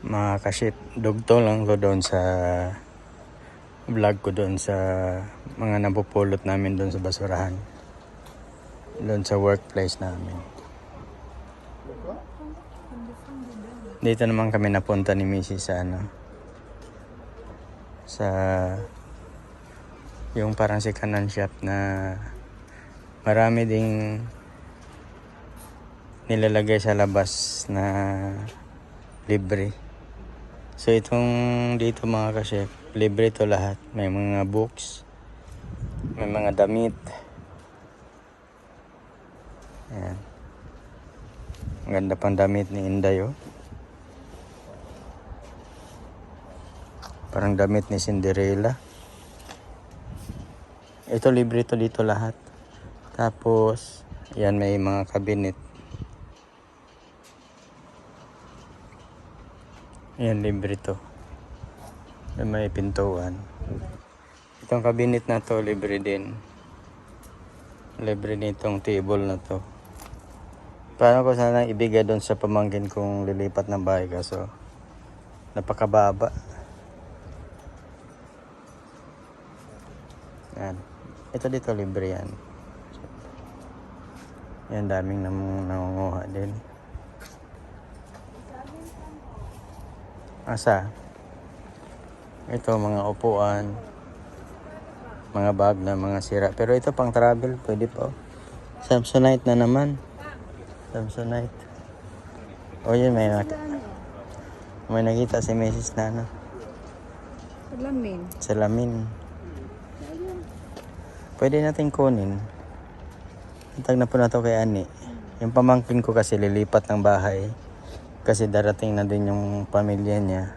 Mga kaship, dugto lang ko doon sa vlog ko doon sa mga napupulot namin doon sa basurahan. Doon sa workplace namin. Dito naman kami napunta ni Mrs. sa sa yung parang second-hand shop na marami ding nilalagay sa labas na libre. So itong dito mga ka-chef, libre to lahat. May mga books, may mga damit. Ayan. Ang ganda pang damit ni Inday, oh. Parang damit ni Cinderella. Ito libre to dito lahat. Tapos, yan may mga cabinet. Yan libre to. May pintuan. Itong cabinet na to libre din. Libre nitong table na to. Paano ko sana ibigay doon sa pamangkin kong lilipat ng bahay kaso napakababa. Yan. Ito dito libre yan. Yan daming nangunguha din. Asa? Ito mga upuan, mga bag na mga sira. Pero ito pang travel, pwede pa. Samsonite na naman. Samsonite. O yun, may nakita si Mrs. na Salamin. salamin. Pwede natin kunin. Tag na po na to kay Ani. Yung pamangkin ko kasi lilipat ng bahay. Kasi darating na din yung pamilya niya.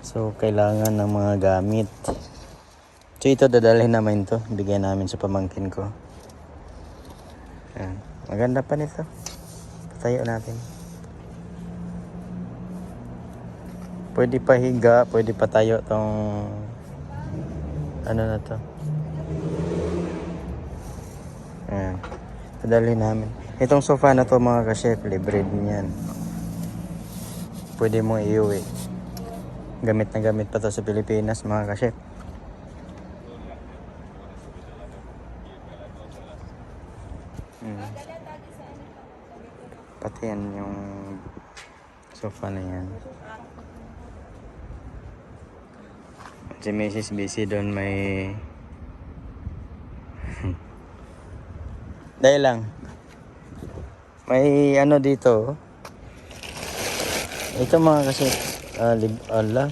So, kailangan ng mga gamit. So, ito dadalhin namin to. Bigyan namin sa pamangkin ko. Ayan. Maganda pa nito. Patayo natin. Pwede pa higa, pwede pa tayo tong ano na to. Ayan. Dadalhin namin. Itong sofa na to mga ka-chef, libre din yan. Pwede mo iuwi. Gamit na gamit pa to sa Pilipinas mga ka-chef. Pati yan yung sofa na yan. Si Mrs. busy doon may dahil lang may ano dito. Ito mga kasi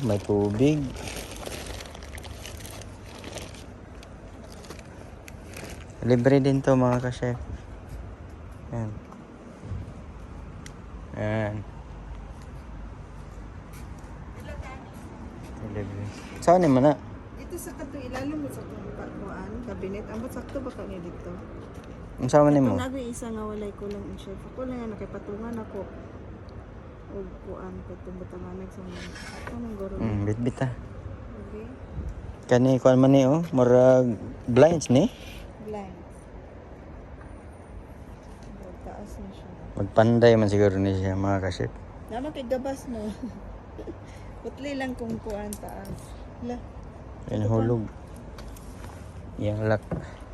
may tubig. Libre din to mga ka-chef. Yan. Yan. Libre. Saan naman na? Dito sa kato ilalim mo sa kuan, kabinet. Ambot sakto ba kani dito? Ang sama ni mo? Ito nabi isa nga walay kulang ang chef. Ako lang nga nakipatungan ako. Og kuan katong butangan sa mga. Anong goro? Bitbit ah. Okay. Kani kuan man ni oh, murag blinds ni. Blind. Taas na siya. Magpanday man siguro ni siya mga ka-chef. Naman kay gabas no. Putli lang kung kuan taas. La. Yan hulog. Yang lock.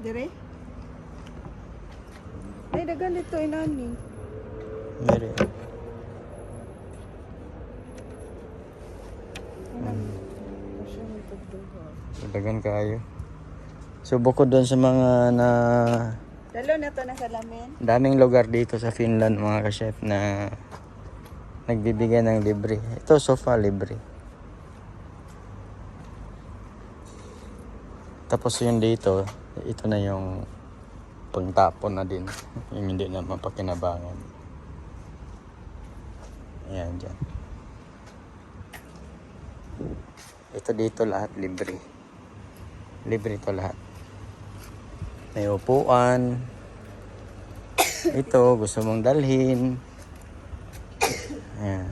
Dire? Ay dagan dito inani. Dire. Dagan kayo. So bukod doon sa mga na Dalo na to na salamin. daming lugar dito sa Finland mga ka-chef na nagbibigay ng libre. Ito sofa libre. Tapos yun dito, ito na yung pangtapon na din. Yung hindi na mapakinabangan. Ayan dyan. Ito dito lahat libre. Libre ito lahat. May upuan. Ito, gusto mong dalhin. Ayan.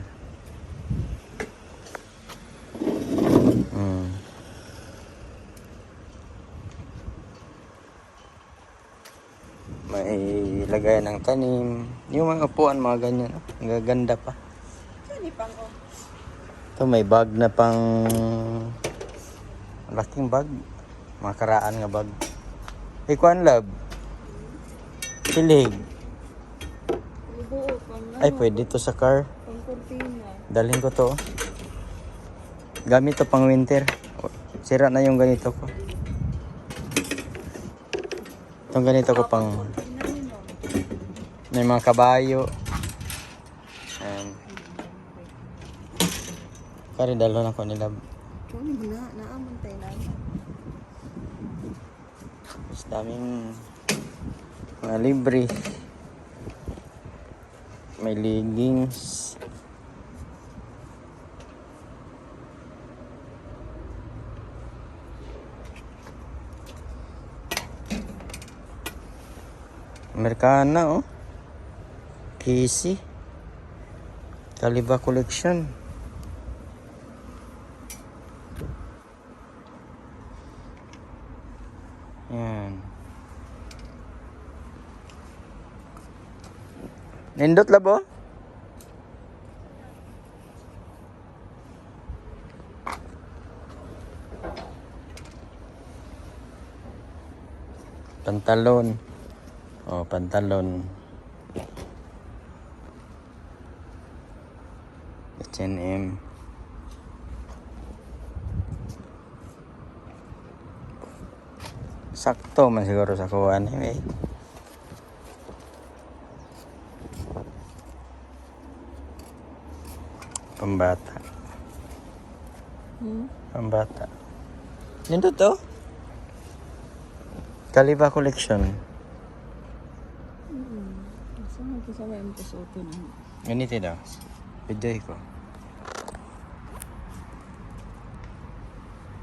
May lagay lagayan ng tanim. Yung mga upuan, mga ganyan. Oh. Ang gaganda pa. Saan ni pang oh? Ito may bag na pang laking bag. Makaraan nga bag. Ikuan lab. Pilig. Buo pang Ay, pwede to sa car. pang kurtina. Dalhin ko to. Gamit to pang winter. Sira na yung ganito ko. Itong ganito ko pang may mga kabayo. Ayan. Kari dalo na ko nila. Kani na naamon tay na. Mas daming mga libre. May leggings. Americana, oh. Casey. Kaliba collection. Yan. Nindot labo? Pantalon. Oh, pantalon. H&M. Sakto man siguro sa kuwan eh. Pambata. Pambata. Nindot to? Kaliba collection. Saan ko sa may imposoto na. Ganito daw. Video ko.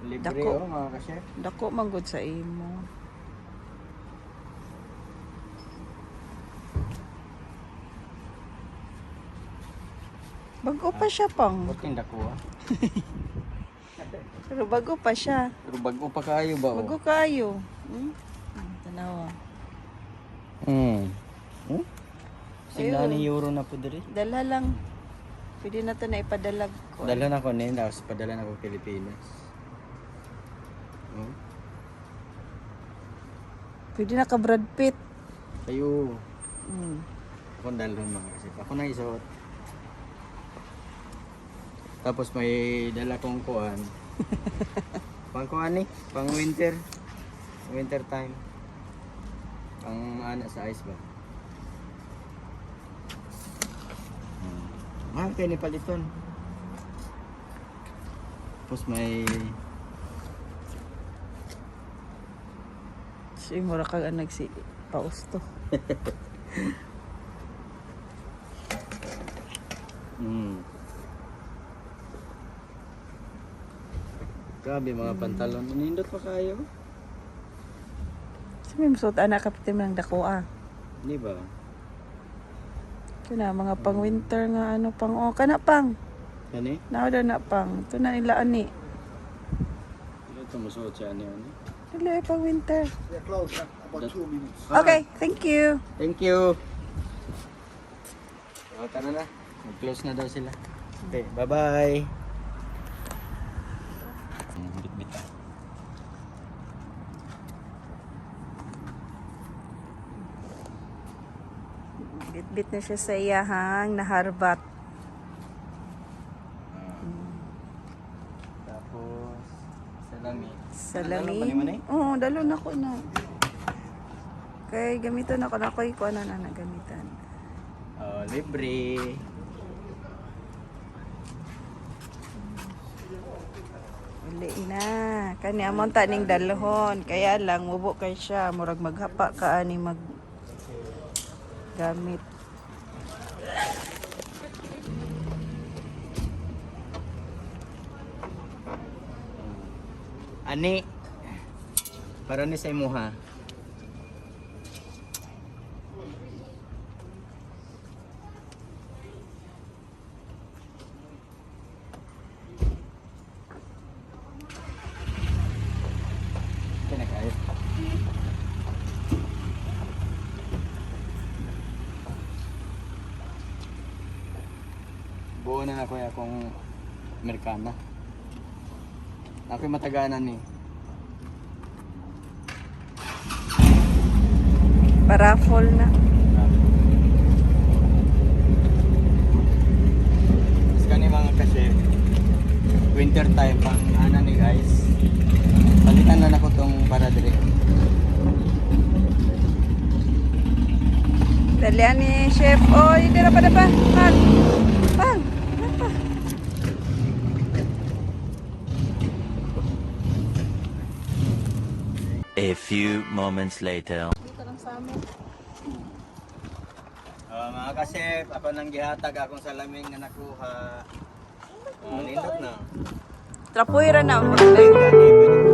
Libre Dako. oh, mga ka-chef. Dako manggod sa imo. Bago pa siya pang. Buting dako ah. Pero bago pa siya. Pero bago pa kayo ba oh? Bago kayo. Tanawa. Hmm. Hmm? Sila Ayun. ni euro na po diri. Dala lang. Pwede na ito na ipadalag ko. Dala na ko nin, tapos padala na ko Pilipinas. Hmm? Pwede na ka Brad Pitt. Kayo. Mm. Ako dalon mga kasi. Ako na isuot. Tapos may dala kong kuan. Pang kuan eh. Pang winter. Winter time. Pang ana sa ice ba. Mahal kayo ni paliton. Tapos may Si mura kag anag si pausto. Grabe mga pantalon. Nindot pa kayo? Sa may musot anak kapitin ng dako ah. Di ba? Ito na mga pang winter nga ano pang oh kana pang. Kani? Nao daw na pang. Ito na nila ani. Ito musuot siya ano yun. Dili pang winter. They're closed in about 2 minutes. Okay, thank you. Thank you. O, tara na. Mag-close na daw sila. Okay, bye-bye. Bit-bit. Bit-bit na siya sa iyahang naharbat. Tapos, salami. Salami. Dalo pa ni mo na eh? Oo, dalo na ko na. Kay gamitan ako na ko ano na nagamitan. Oh, libre. Uli na. Kani amon taning dalhon. Kaya lang mubo kay siya murag maghapa ka ani mag gamit. Ani. Para ni sa imo ha. Buo na ako akong Amerikana. Ako'y mataganan ni. Para full na. Mas kani mga kasi winter time pang ana ni guys. Palitan lang ako tong para dire. Dalian ni chef. Oh, hindi na pa na pa. Pang. Pang. Apa? A few moments later. Dito lang sa amin. Mga kasef, ako nang gihatag akong salamin nga nakuha. Nindot na. Trapuira na. Pwede